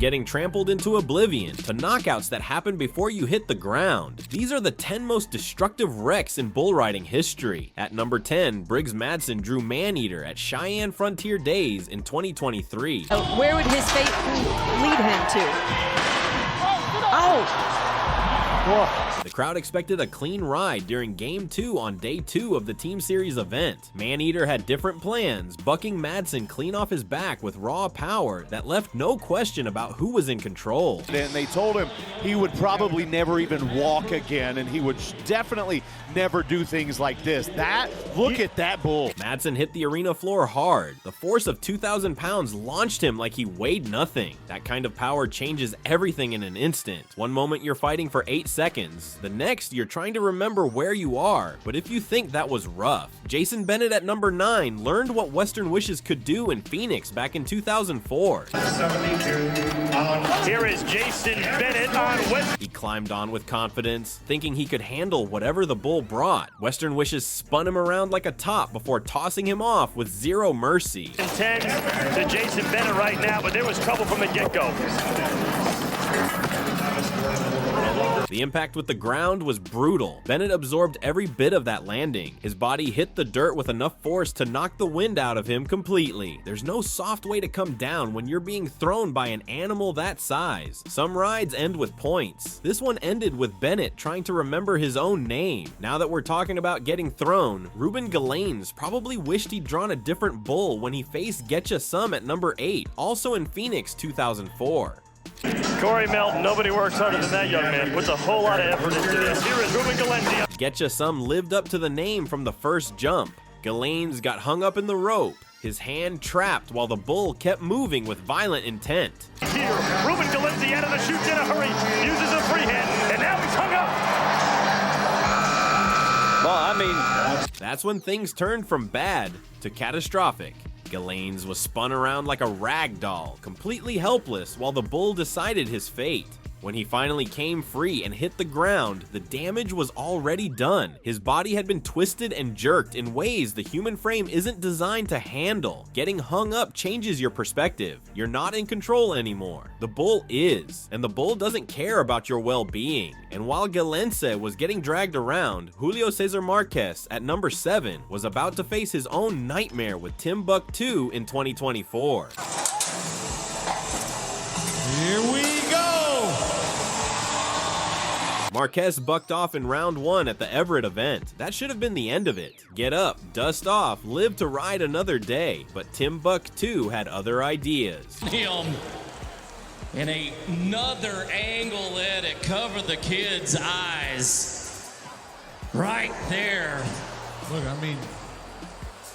getting trampled into oblivion, to knockouts that happen before you hit the ground. These are the 10 most destructive wrecks in bull riding history. At number 10, Briggs Madsen drew Maneater at Cheyenne Frontier Days in 2023. Where would his fate lead him to? Oh! The crowd expected a clean ride during Game 2 on Day 2 of the Team Series event. Maneater had different plans, bucking Madsen clean off his back with raw power that left no question about who was in control. And they told him he would probably never even walk again, and he would definitely never do things like this. Look at that bull. Madsen hit the arena floor hard. The force of 2,000 pounds launched him like he weighed nothing. That kind of power changes everything in an instant. One moment you're fighting for 8 seconds, the next you're trying to remember where you are. But if you think that was rough, Jason Bennett at number 9 learned what Western Wishes could do in Phoenix back in 2004. 72 Here is Jason Bennett on West. He climbed on with confidence, thinking he could handle whatever the bull brought. Western Wishes spun him around like a top before tossing him off with zero mercy. 10 to Jason Bennett right now, but there was trouble from the get-go. The impact with the ground was brutal. Bennett absorbed every bit of that landing. His body hit the dirt with enough force to knock the wind out of him completely. There's no soft way to come down when you're being thrown by an animal that size. Some rides end with points. This one ended with Bennett trying to remember his own name. Now that we're talking about getting thrown, Ruben Galanes probably wished he'd drawn a different bull when he faced Getcha Some at number 8, also in Phoenix 2004. Corey Melton, nobody works harder than that young man. Puts a whole lot of effort into this. Here is Ruben Galanes. Getcha Some lived up to the name from the first jump. Galanes got hung up in the rope, his hand trapped while the bull kept moving with violent intent. Here, Ruben Galanes out of the chutes in a hurry, uses a free hand, and now he's hung up. Well, that's when things turned from bad to catastrophic. Galanes was spun around like a rag doll, completely helpless while the bull decided his fate. When he finally came free and hit the ground, the damage was already done. His body had been twisted and jerked in ways the human frame isn't designed to handle. Getting hung up changes your perspective. You're not in control anymore. The bull is, and the bull doesn't care about your well-being. And while Galense was getting dragged around, Julio Cesar Marquez at number 7 was about to face his own nightmare with Timbuktu in 2024. Here we go! Marquez bucked off in round 1 at the Everett event. That should have been the end of it. Get up, dust off, live to ride another day. But Timbuktu had other ideas. Him in another angle at it, cover the kid's eyes. Right there. Look,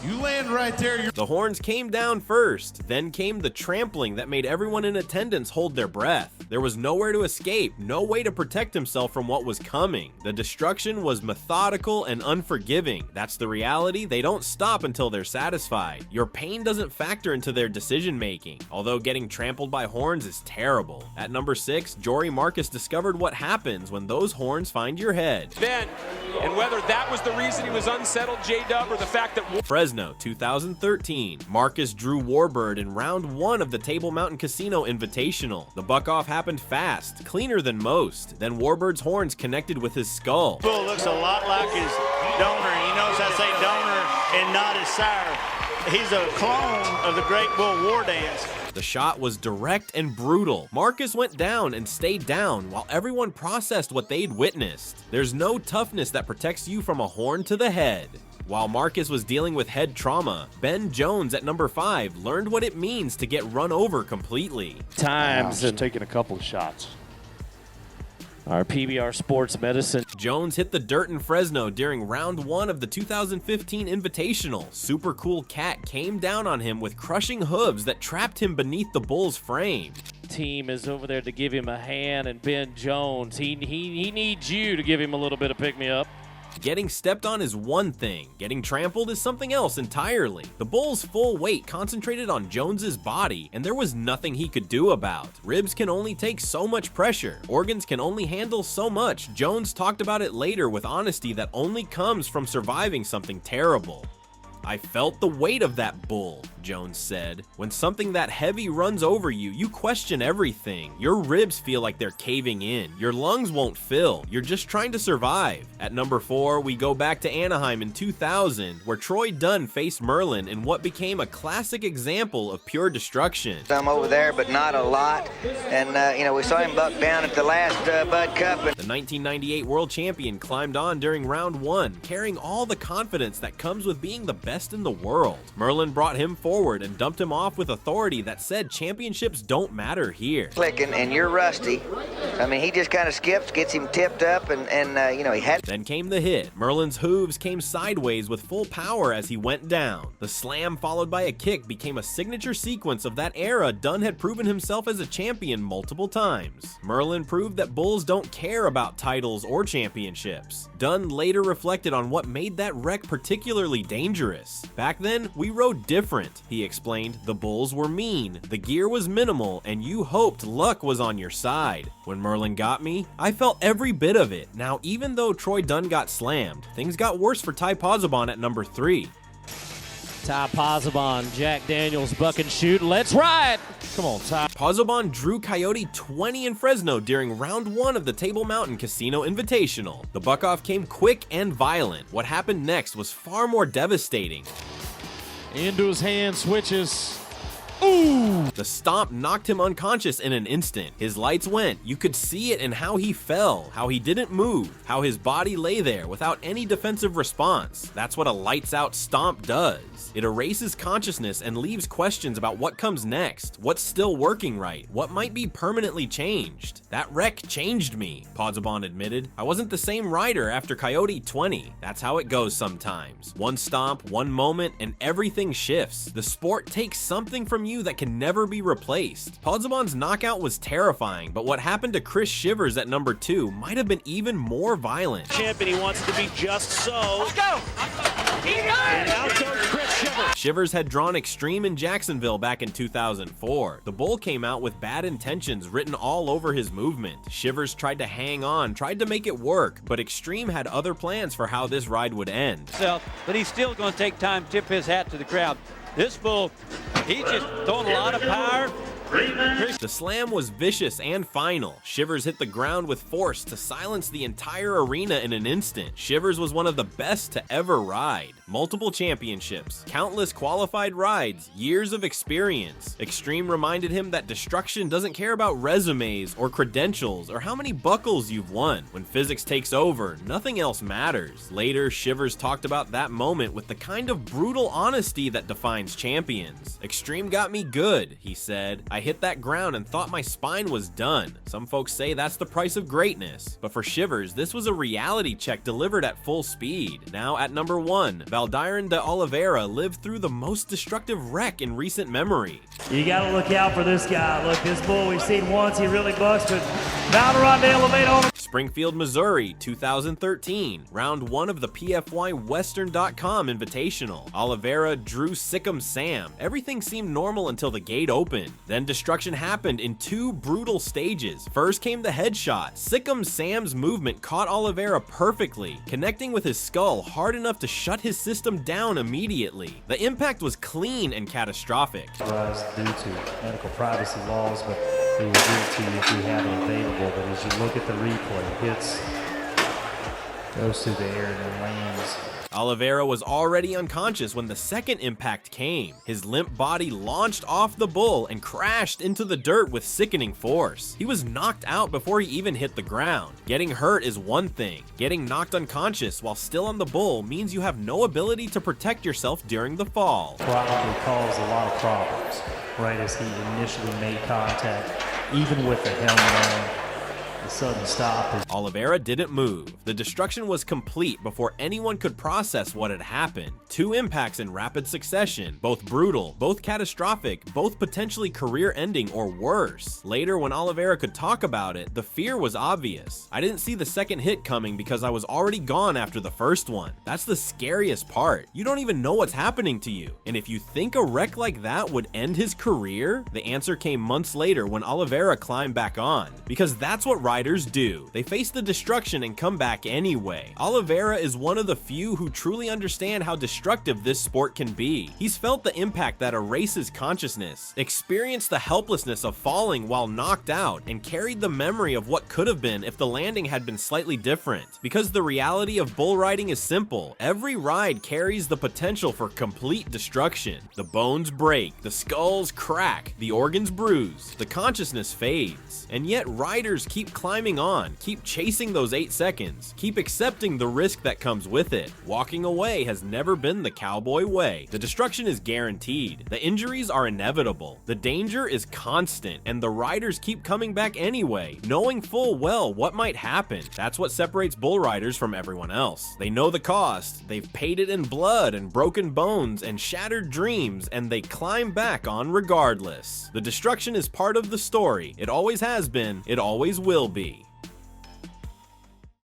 you land right there. The horns came down first, then came the trampling that made everyone in attendance hold their breath. There was nowhere to escape, no way to protect himself from what was coming. The destruction was methodical and unforgiving. That's the reality. They don't stop until they're satisfied. Your pain doesn't factor into their decision making, although getting trampled by horns is terrible. At number 6, Jory Marcus discovered what happens when those horns find your head. Then, and whether that was the reason he was unsettled, J-Dub, or the fact that Fresno 2013. Marcus drew Warbird in round 1 of the Table Mountain Casino Invitational. The buck-off happened fast, cleaner than most. Then Warbird's horns connected with his skull. Bull looks a lot like his donor. He knows how to say donor and not his sire. He's a clone of the Great Bull War Dance. The shot was direct and brutal. Marcus went down and stayed down while everyone processed what they'd witnessed. There's no toughness that protects you from a horn to the head. While Marcus was dealing with head trauma, Ben Jones at number 5 learned what it means to get run over completely. Times and taking a couple of shots. Our PBR Sports Medicine. Jones hit the dirt in Fresno during round 1 of the 2015 Invitational. Super Cool Cat came down on him with crushing hooves that trapped him beneath the bull's frame. Team is over there to give him a hand, and Ben Jones, he needs you to give him a little bit of pick-me-up. Getting stepped on is one thing, getting trampled is something else entirely. The bull's full weight concentrated on Jones's body, and there was nothing he could do about. Ribs can only take so much pressure, organs can only handle so much. Jones talked about it later with honesty that only comes from surviving something terrible. "I felt the weight of that bull," Jones said. "When something that heavy runs over you, you question everything. Your ribs feel like they're caving in. Your lungs won't fill. You're just trying to survive." At number 4, we go back to Anaheim in 2000, where Troy Dunn faced Merlin in what became a classic example of pure destruction. Some over there, but not a lot. And, we saw him buck down at the last Bud Cup. The 1998 world champion climbed on during round 1, carrying all the confidence that comes with being the best in the world. Merlin brought him forward and dumped him off with authority that said championships don't matter here. Clicking, and you're rusty. I mean, he just kind of skips, gets him tipped up, and he had. Then came the hit. Merlin's hooves came sideways with full power as he went down. The slam followed by a kick became a signature sequence of that era. Dunn had proven himself as a champion multiple times. Merlin proved that bulls don't care about titles or championships. Dunn later reflected on what made that wreck particularly dangerous. "Back then, we rode different," he explained. "The bulls were mean, the gear was minimal, and you hoped luck was on your side. When Merlin got me, I felt every bit of it." Now, even though Troy Dunn got slammed, things got worse for Ty Pozzobon at number 3. Ty Pozzobon, Jack Daniels, buck and shoot. Let's ride! Come on, Ty. Pozzobon drew Coyote 20 in Fresno during round 1 of the Table Mountain Casino Invitational. The buck-off came quick and violent. What happened next was far more devastating. Into his hand, switches. Ooh! The stomp knocked him unconscious in an instant. His lights went. You could see it in how he fell, how he didn't move, how his body lay there without any defensive response. That's what a lights-out stomp does. It erases consciousness and leaves questions about what comes next, what's still working right, what might be permanently changed. "That wreck changed me," Pozzobon admitted. "I wasn't the same rider after Coyote 20. That's how it goes sometimes. One stomp, one moment, and everything shifts. The sport takes something from you that can never be replaced." Pozzobon's knockout was terrifying, but what happened to Chris Shivers at number 2 might have been even more violent. Champion, he wants to be just so. Let's go! And out goes Chris Shivers. Shivers had drawn Extreme in Jacksonville back in 2004. The bull came out with bad intentions written all over his movement. Shivers tried to hang on, tried to make it work, but Extreme had other plans for how this ride would end. But he's still going to take time to tip his hat to the crowd. This bull, he's just throwing a lot of power. The slam was vicious and final. Shivers hit the ground with force to silence the entire arena in an instant. Shivers was one of the best to ever ride. Multiple championships, countless qualified rides, years of experience. Extreme reminded him that destruction doesn't care about resumes or credentials or how many buckles you've won. When physics takes over, nothing else matters. Later, Shivers talked about that moment with the kind of brutal honesty that defines champions. "Extreme got me good," he said. "I hit that ground and thought my spine was done. Some folks say that's the price of greatness." But for Shivers, this was a reality check delivered at full speed. Now at number 1, Valdiran de Oliveira lived through the most destructive wreck in recent memory. You got to look out for this guy. Look, this bull we've seen once, he really busts, but Valdiran de Oliveira. Springfield, Missouri, 2013. Round 1 of the PFY Western.com Invitational. Oliveira drew Sick'em Sam. Everything seemed normal until the gate opened. Then destruction happened in 2 brutal stages. First came the headshot. Sick'em Sam's movement caught Oliveira perfectly, connecting with his skull hard enough to shut his system down immediately. The impact was clean and catastrophic. Due to medical privacy laws, but we will give it to you if we have it available. But as you look at the replay, hits, goes through the air and then lands. Oliveira was already unconscious when the second impact came. His limp body launched off the bull and crashed into the dirt with sickening force. He was knocked out before he even hit the ground. Getting hurt is one thing. Getting knocked unconscious while still on the bull means you have no ability to protect yourself during the fall. Probably caused a lot of problems, right as he initially made contact, even with the helmet on. The sudden stop. Oliveira didn't move. The destruction was complete before anyone could process what had happened. 2 impacts in rapid succession, both brutal, both catastrophic, both potentially career-ending or worse. Later, when Oliveira could talk about it, the fear was obvious. "I didn't see the second hit coming because I was already gone after the first one. That's the scariest part. You don't even know what's happening to you. And if you think a wreck like that would end his career?" The answer came months later when Oliveira climbed back on. Because that's what riders do. They face the destruction and come back anyway. Oliveira is one of the few who truly understand how destructive this sport can be. He's felt the impact that erases consciousness, experienced the helplessness of falling while knocked out, and carried the memory of what could have been if the landing had been slightly different. Because the reality of bull riding is simple. Every ride carries the potential for complete destruction. The bones break, the skulls crack, the organs bruise, the consciousness fades. And yet riders keep climbing on, keep chasing those 8 seconds, keep accepting the risk that comes with it. Walking away has never been the cowboy way. The destruction is guaranteed. The injuries are inevitable. The danger is constant, and the riders keep coming back anyway, knowing full well what might happen. That's what separates bull riders from everyone else. They know the cost, they've paid it in blood and broken bones and shattered dreams, and they climb back on regardless. The destruction is part of the story. It always has been, it always will be.